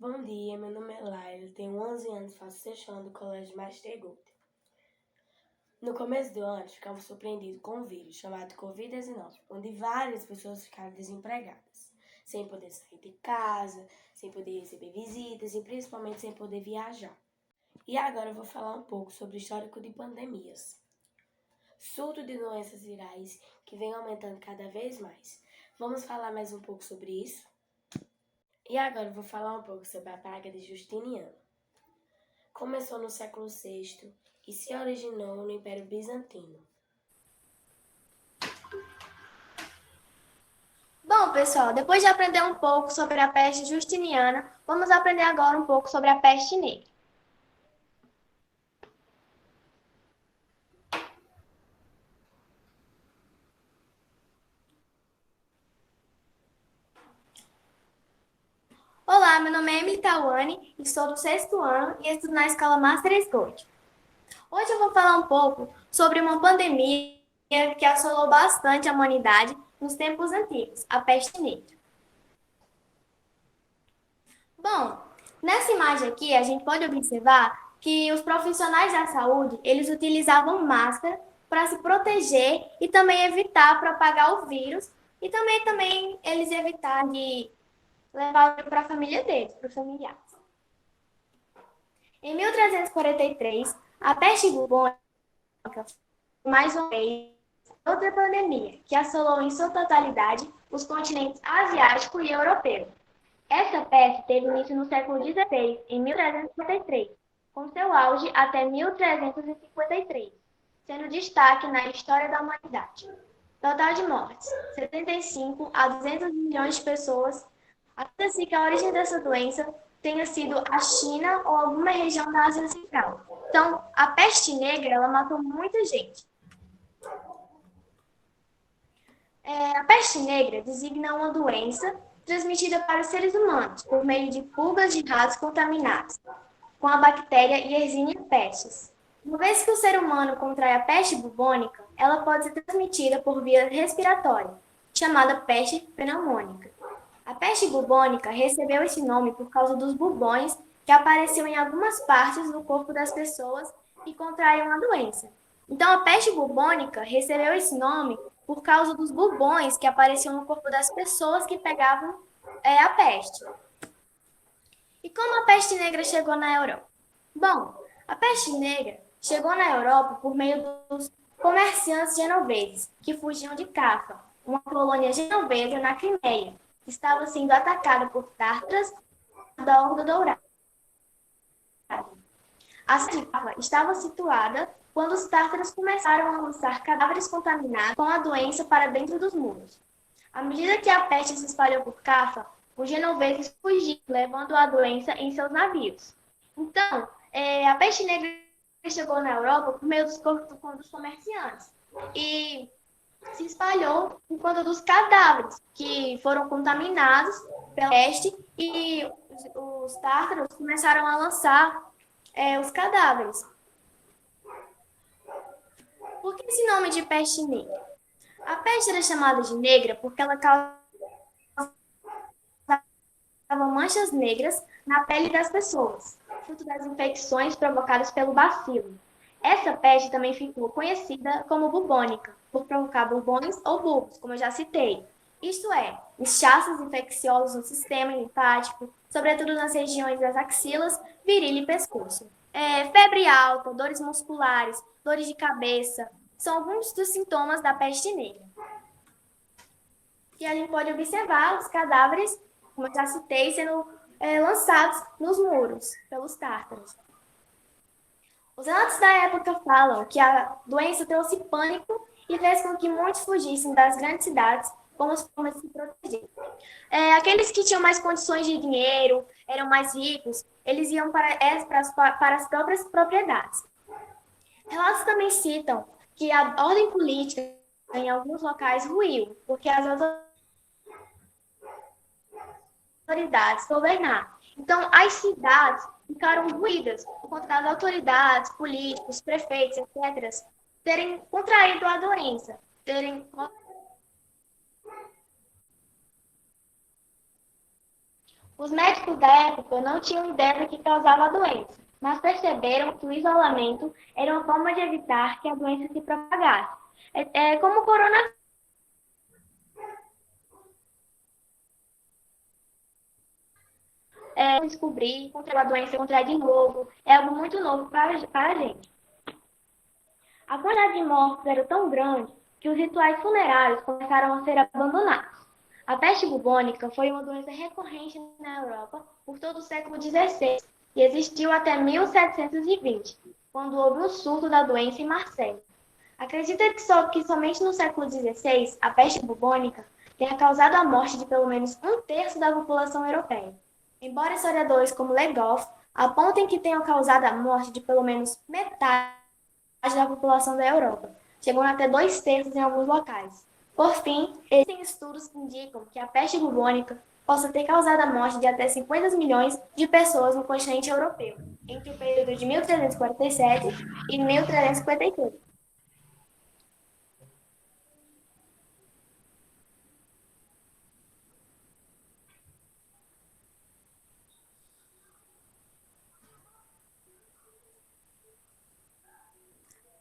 Bom dia, meu nome é Laila, tenho 11 anos, faço sexto ano do Colégio Master Guter. No começo do ano, ficamos surpreendidos com um vírus chamado Covid-19, onde várias pessoas ficaram desempregadas, sem poder sair de casa, sem poder receber visitas e principalmente sem poder viajar. E agora eu vou falar um pouco sobre o histórico de pandemias. Surto de doenças virais que vem aumentando cada vez mais. Vamos falar mais um pouco sobre isso? E agora eu vou falar um pouco sobre a praga de Justiniano. Começou no século VI e se originou no Império Bizantino. Bom, pessoal, depois de aprender um pouco sobre a peste justiniana, vamos aprender agora um pouco sobre a peste negra. Olá, meu nome é Emily Tawane, sou do sexto ano e estudo na escola Master Gold. Hoje eu vou falar um pouco sobre uma pandemia que assolou bastante a humanidade nos tempos antigos, a peste negra. Bom, nessa imagem aqui a gente pode observar que os profissionais da saúde, eles utilizavam máscara para se proteger e também evitar propagar o vírus e também eles evitar de levar para a família deles, para os familiares. Em 1343, a peste bubônica foi mais uma vez outra pandemia que assolou em sua totalidade os continentes asiático e europeu. Essa peste teve início no século XVI, em 1353, com seu auge até 1353, sendo destaque na história da humanidade. Total de mortes: 75 a 200 milhões de pessoas. Acredita-se que a origem dessa doença tenha sido a China ou alguma região da Ásia Central. Então, a peste negra, ela matou muita gente. A peste negra designa uma doença transmitida para os seres humanos por meio de pulgas de ratos contaminados com a bactéria Yersinia pestis. Uma vez que o ser humano contrai a peste bubônica, ela pode ser transmitida por via respiratória, chamada peste pneumônica. A peste bubônica recebeu esse nome por causa dos bubões que apareciam em algumas partes do corpo das pessoas que contraíam a doença. Então, a peste bubônica recebeu esse nome por causa dos bubões que apareciam no corpo das pessoas que pegavam a peste. E como a peste negra chegou na Europa? Bom, a peste negra chegou na Europa por meio dos comerciantes genoveses, que fugiam de Cafa, uma colônia genovesa na Crimeia, que estava sendo atacada por tártaras da Horda Dourada. A cidade de Cafa estava situada quando os tártaros começaram a lançar cadáveres contaminados com a doença para dentro dos muros. À medida que a peste se espalhou por Cafa, os genoveses fugiram, levando a doença em seus navios. Então, a peste negra chegou na Europa por meio dos comerciantes e se espalhou por conta dos cadáveres que foram contaminados pela peste e os tártaros começaram a lançar os cadáveres. Por que esse nome de peste negra? A peste era chamada de negra porque ela causava manchas negras na pele das pessoas, fruto das infecções provocadas pelo bacilo. Essa peste também ficou conhecida como bubônica, por provocar bubões ou bulbos, como eu já citei. Isto é, inchaços infecciosos no sistema linfático, sobretudo nas regiões das axilas, virilha e pescoço. Febre alta, dores musculares, dores de cabeça, são alguns dos sintomas da peste negra. E a gente pode observar os cadáveres, como eu já citei, sendo lançados nos muros pelos tártaros. Os relatos da época falam que a doença trouxe pânico e fez com que muitos fugissem das grandes cidades como forma de se proteger. Aqueles que tinham mais condições de dinheiro, eram mais ricos, eles iam para as próprias propriedades. Relatos também citam que a ordem política em alguns locais ruiu, porque as autoridades governar. Então, as cidades ficaram ruídas por conta das autoridades, políticos, prefeitos, etc., terem contraído a doença, Os médicos da época não tinham ideia do que causava a doença, mas perceberam que o isolamento era uma forma de evitar que a doença se propagasse. É como o coronavírus. Descobrir, encontrar a doença, encontrar de novo, é algo muito novo para a gente. A quantidade de mortes era tão grande que os rituais funerários começaram a ser abandonados. A peste bubônica foi uma doença recorrente na Europa por todo o século XVI e existiu até 1720, quando houve o surto da doença em Marselha. Acredita-se que somente no século XVI a peste bubônica tenha causado a morte de pelo menos um terço da população europeia. Embora historiadores como Legoff apontem que tenham causado a morte de pelo menos metade da população da Europa, chegando até 2/3 em alguns locais. Por fim, existem estudos que indicam que a peste bubônica possa ter causado a morte de até 50 milhões de pessoas no continente europeu, entre o período de 1347 e 1353.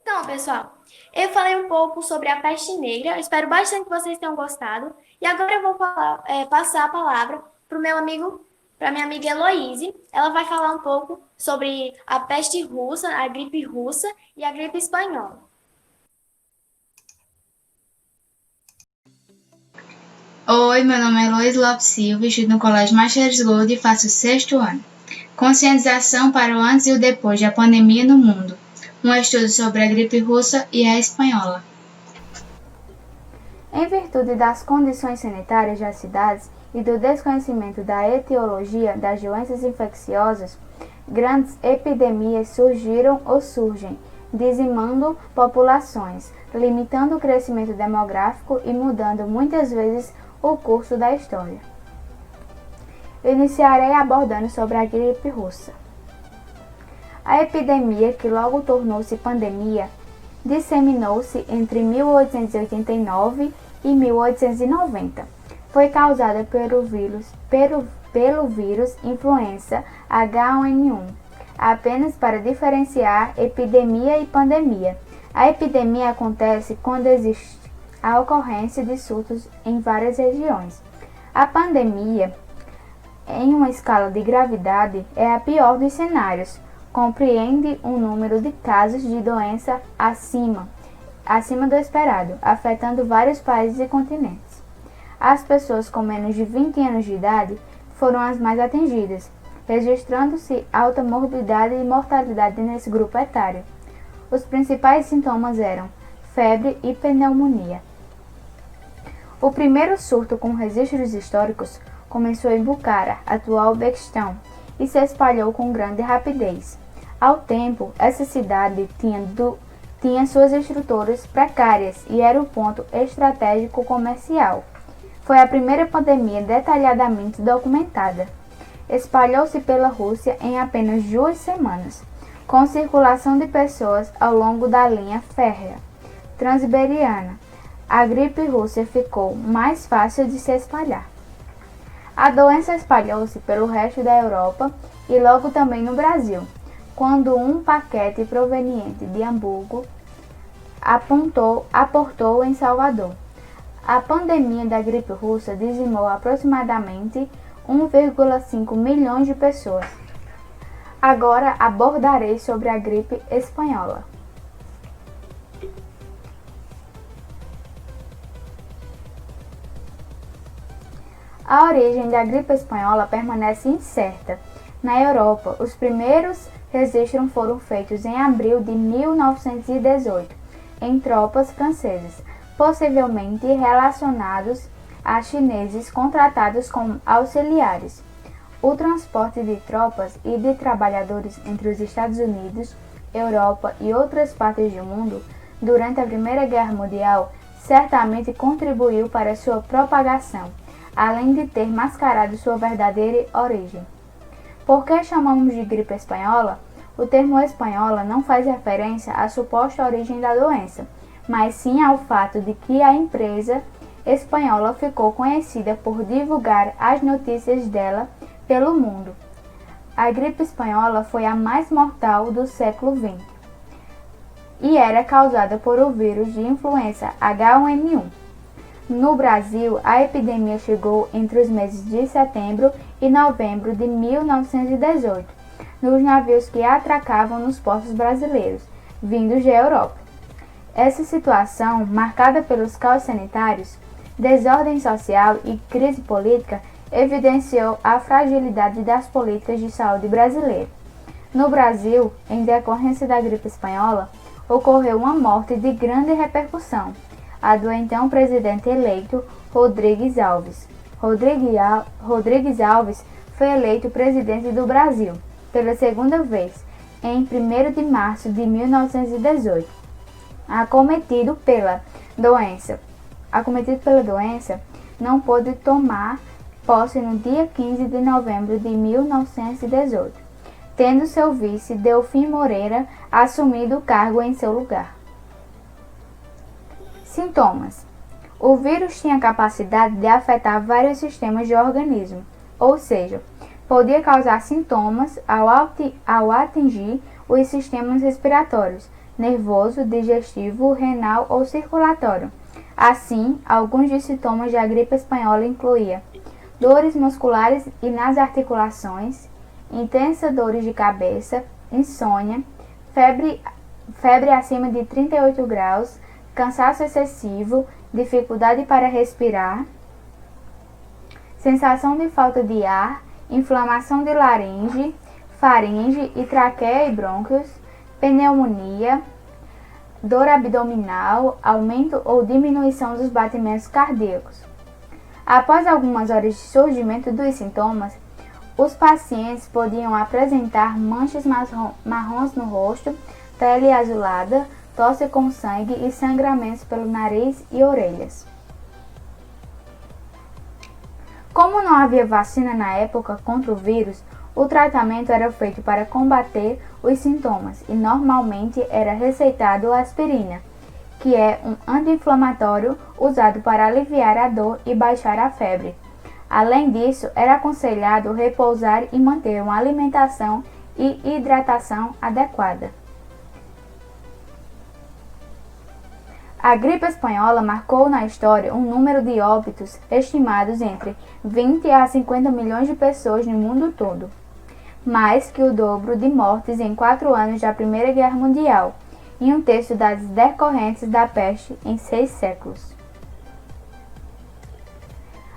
Então, pessoal, eu falei um pouco sobre a peste negra. Eu espero bastante que vocês tenham gostado. E agora eu vou passar a palavra para minha amiga Heloíse. Ela vai falar um pouco sobre a peste russa, a gripe russa e a gripe espanhola. Oi, meu nome é Heloíse Lopes Silva, estudo no Colégio Masteres Gold e faço o 6º ano. Conscientização para o antes e o depois da pandemia no mundo. Um estudo sobre a gripe russa e a espanhola. Em virtude das condições sanitárias das cidades e do desconhecimento da etiologia das doenças infecciosas, grandes epidemias surgiram ou surgem, dizimando populações, limitando o crescimento demográfico e mudando muitas vezes o curso da história. Iniciarei abordando sobre a gripe russa. A epidemia, que logo tornou-se pandemia, disseminou-se entre 1889 e 1890. Foi causada pelo vírus influenza H1N1. Apenas para diferenciar epidemia e pandemia. A epidemia acontece quando existe a ocorrência de surtos em várias regiões. A pandemia, em uma escala de gravidade, é a pior dos cenários. Compreende um número de casos de doença acima do esperado, afetando vários países e continentes. As pessoas com menos de 20 anos de idade foram as mais atingidas, registrando-se alta morbidade e mortalidade nesse grupo etário. Os principais sintomas eram febre e pneumonia. O primeiro surto com registros históricos começou em Bukhara, atual Uzbequistão, e se espalhou com grande rapidez. Ao tempo, essa cidade tinha suas estruturas precárias e era um ponto estratégico comercial. Foi a primeira pandemia detalhadamente documentada. Espalhou-se pela Rússia em apenas 2 semanas, com circulação de pessoas ao longo da linha férrea transiberiana. A gripe russa ficou mais fácil de se espalhar. A doença espalhou-se pelo resto da Europa e logo também no Brasil, quando um paquete proveniente de Hamburgo aportou em Salvador. A pandemia da gripe russa dizimou aproximadamente 1,5 milhões de pessoas. Agora abordarei sobre a gripe espanhola. A origem da gripe espanhola permanece incerta. Na Europa, os primeiros registros foram feitos em abril de 1918, em tropas francesas, possivelmente relacionados a chineses contratados como auxiliares. O transporte de tropas e de trabalhadores entre os Estados Unidos, Europa e outras partes do mundo durante a Primeira Guerra Mundial certamente contribuiu para sua propagação, além de ter mascarado sua verdadeira origem. Por que chamamos de gripe espanhola? O termo espanhola não faz referência à suposta origem da doença, mas sim ao fato de que a empresa espanhola ficou conhecida por divulgar as notícias dela pelo mundo. A gripe espanhola foi a mais mortal do século XX e era causada por o vírus de influenza H1N1. No Brasil, a epidemia chegou entre os meses de setembro e novembro de 1918, nos navios que atracavam nos portos brasileiros, vindos da Europa. Essa situação, marcada pelos caos sanitários, desordem social e crise política, evidenciou a fragilidade das políticas de saúde brasileiras. No Brasil, em decorrência da gripe espanhola, ocorreu uma morte de grande repercussão, a do então presidente eleito Rodrigues Alves. Rodrigues Alves foi eleito presidente do Brasil pela segunda vez, em 1º de março de 1918. Acometido pela doença, não pôde tomar posse no dia 15 de novembro de 1918, tendo seu vice, Delfim Moreira, assumido o cargo em seu lugar. Sintomas: o vírus tinha a capacidade de afetar vários sistemas do organismo, ou seja, podia causar sintomas ao atingir os sistemas respiratórios, nervoso, digestivo, renal ou circulatório. Assim, alguns dos sintomas da gripe espanhola incluíam dores musculares e nas articulações, intensa dores de cabeça, insônia, febre acima de 38 graus, cansaço excessivo, dificuldade para respirar, sensação de falta de ar, inflamação de laringe, faringe e traqueia e brônquios, pneumonia, dor abdominal, aumento ou diminuição dos batimentos cardíacos. Após algumas horas de surgimento dos sintomas, os pacientes podiam apresentar manchas marrons no rosto, pele azulada, tosse com sangue e sangramentos pelo nariz e orelhas. Como não havia vacina na época contra o vírus, o tratamento era feito para combater os sintomas e normalmente era receitado aspirina, que é um anti-inflamatório usado para aliviar a dor e baixar a febre. Além disso, era aconselhado repousar e manter uma alimentação e hidratação adequada. A gripe espanhola marcou na história um número de óbitos estimados entre 20 a 50 milhões de pessoas no mundo todo, mais que o dobro de mortes em 4 anos da Primeira Guerra Mundial e 1/3 das decorrentes da peste em 6 séculos.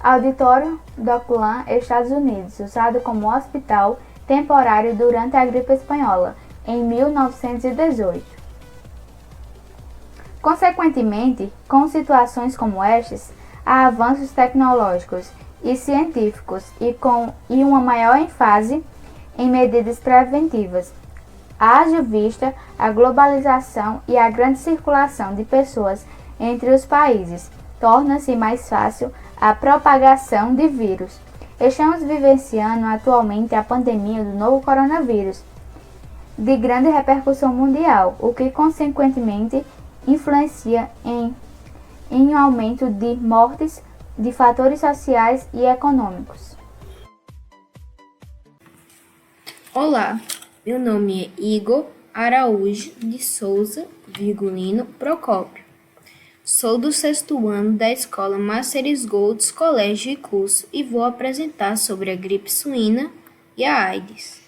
Auditório Dockland, Estados Unidos, usado como hospital temporário durante a gripe espanhola, em 1918. Consequentemente, com situações como estas, há avanços tecnológicos e científicos e uma maior ênfase em medidas preventivas. Haja vista a globalização e a grande circulação de pessoas entre os países, torna-se mais fácil a propagação de vírus. Estamos vivenciando atualmente a pandemia do novo coronavírus, de grande repercussão mundial, o que consequentemente influencia em um aumento de mortes, de fatores sociais e econômicos. Olá, meu nome é Igor Araújo de Souza Virgulino Procópio. Sou do 6º ano da Escola Másteres Golds Colégio e Curso e vou apresentar sobre a gripe suína e a AIDS.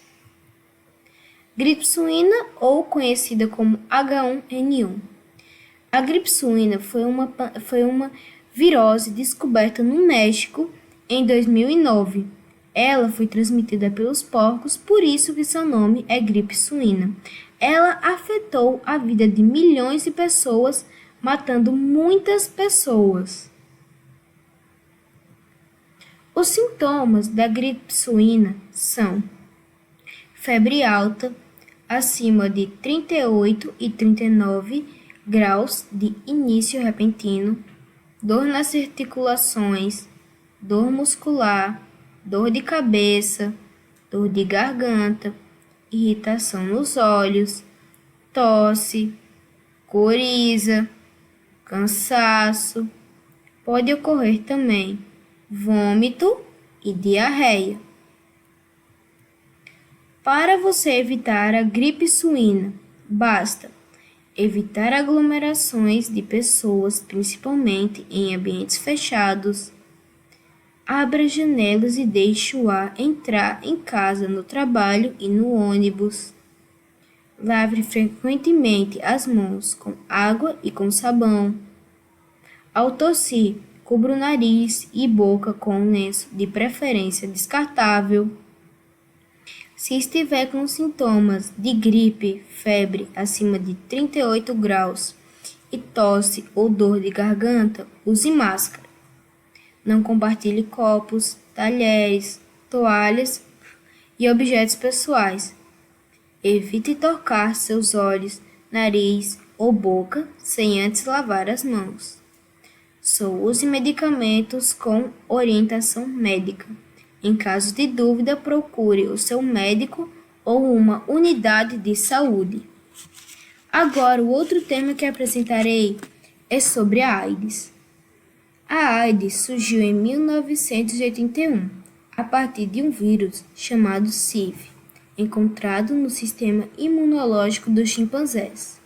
Gripe suína, ou conhecida como H1N1. A gripe suína foi uma virose descoberta no México em 2009. Ela foi transmitida pelos porcos, por isso que seu nome é gripe suína. Ela afetou a vida de milhões de pessoas, matando muitas pessoas. Os sintomas da gripe suína são febre alta, acima de 38 e 39 graus de início repentino, dor nas articulações, dor muscular, dor de cabeça, dor de garganta, irritação nos olhos, tosse, coriza, cansaço. Pode ocorrer também vômito e diarreia. Para você evitar a gripe suína, basta evitar aglomerações de pessoas, principalmente em ambientes fechados. Abra janelas e deixe o ar entrar em casa, no trabalho e no ônibus. Lave frequentemente as mãos com água e com sabão. Ao tossir, cubra o nariz e boca com um lenço, de preferência descartável. Se estiver com sintomas de gripe, febre acima de 38 graus e tosse ou dor de garganta, use máscara. Não compartilhe copos, talheres, toalhas e objetos pessoais. Evite tocar seus olhos, nariz ou boca sem antes lavar as mãos. Só use medicamentos com orientação médica. Em caso de dúvida, procure o seu médico ou uma unidade de saúde. Agora, o outro tema que apresentarei é sobre a AIDS. A AIDS surgiu em 1981, a partir de um vírus chamado CIV, encontrado no sistema imunológico dos chimpanzés.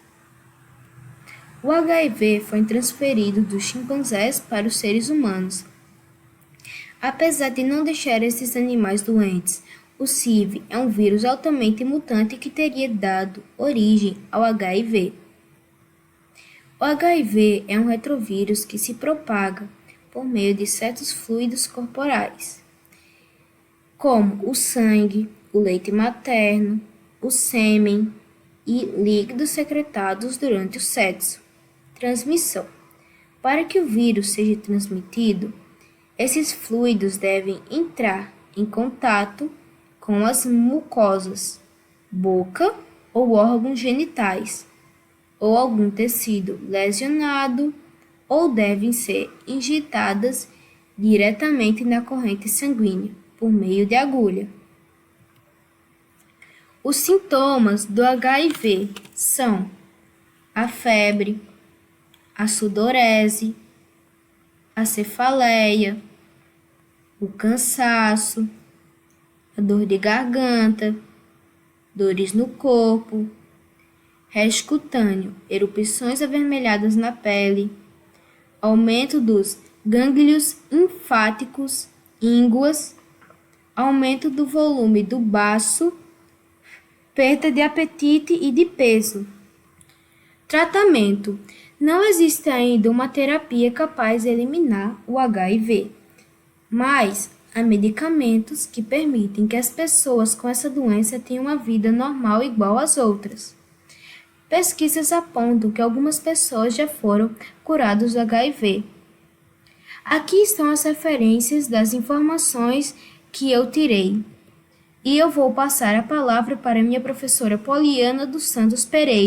O HIV foi transferido dos chimpanzés para os seres humanos. Apesar de não deixar esses animais doentes, o CIV é um vírus altamente mutante que teria dado origem ao HIV. O HIV é um retrovírus que se propaga por meio de certos fluidos corporais, como o sangue, o leite materno, o sêmen e líquidos secretados durante o sexo. Transmissão. Para que o vírus seja transmitido, esses fluidos devem entrar em contato com as mucosas, boca ou órgãos genitais, ou algum tecido lesionado, ou devem ser injetadas diretamente na corrente sanguínea, por meio de agulha. Os sintomas do HIV são a febre, a sudorese, a cefaleia, o cansaço, a dor de garganta, dores no corpo, rash cutâneo, erupções avermelhadas na pele, aumento dos gânglios linfáticos, ínguas, aumento do volume do baço, perda de apetite e de peso. Tratamento. Não existe ainda uma terapia capaz de eliminar o HIV, mas há medicamentos que permitem que as pessoas com essa doença tenham uma vida normal igual às outras. Pesquisas apontam que algumas pessoas já foram curadas do HIV. Aqui estão as referências das informações que eu tirei. E eu vou passar a palavra para minha professora Poliana dos Santos Pereira.